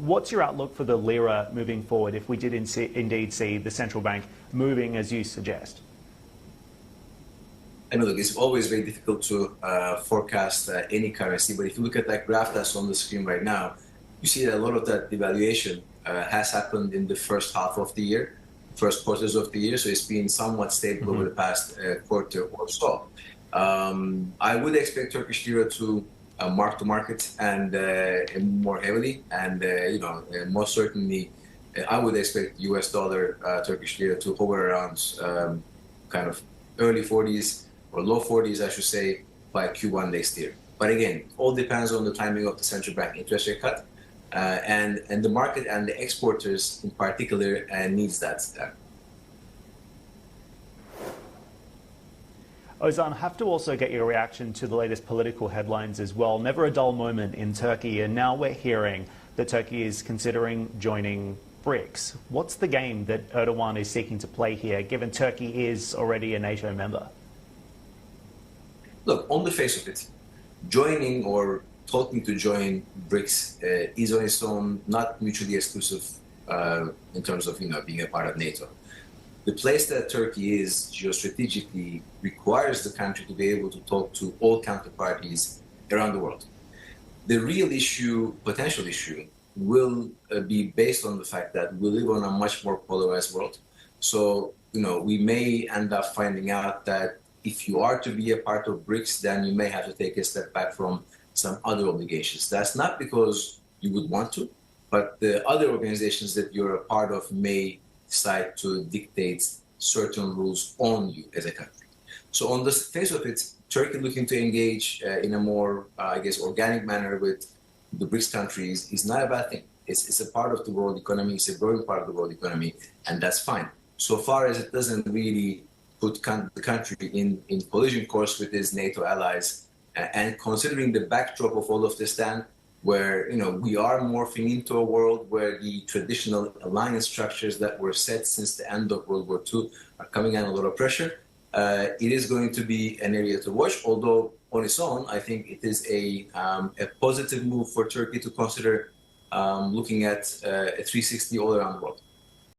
What's your outlook for the lira moving forward if we did indeed see the central bank moving as you suggest? I know, look, it's always very difficult to forecast any currency, but if you look at that graph that's on the screen right now, you see that a lot of that devaluation has happened in the first half of the year, first quarters of the year, so it's been somewhat stable over the past quarter or so. I would expect Turkish lira to mark to market and more heavily, and most certainly I would expect US dollar Turkish lira to hover around kind of early 40s or low 40s, I should say, by Q1 next year. But again, all depends on the timing of the central bank interest rate cut, and the market and the exporters in particular needs that. Ozan, I have to also get your reaction to the latest political headlines as well. Never a dull moment in Turkey, and now we're hearing that Turkey is considering joining BRICS. What's the game that Erdogan is seeking to play here, given Turkey is already a NATO member? Look, on the face of it, joining or talking to join BRICS is on its own not mutually exclusive in terms of being a part of NATO. The place that Turkey is geostrategically requires the country to be able to talk to all counterparties around the world. The real issue, potential issue, will be based on the fact that we live on a much more polarized world. So, we may end up finding out that if you are to be a part of BRICS, then you may have to take a step back from some other obligations. That's not because you would want to, but the other organizations that you're a part of may decide to dictate certain rules on you as a country. So on the face of it, Turkey looking to engage in a more, organic manner with the BRICS countries is not a bad thing. It's a part of the world economy, it's a growing part of the world economy, and that's fine. So far as it doesn't really put the country in collision course with its NATO allies, and considering the backdrop of all of this, then, where we are morphing into a world where the traditional alliance structures that were set since the end of World War II are coming under a lot of pressure. It is going to be an area to watch, although on its own, I think it is a positive move for Turkey to consider looking at a 360 all around the world.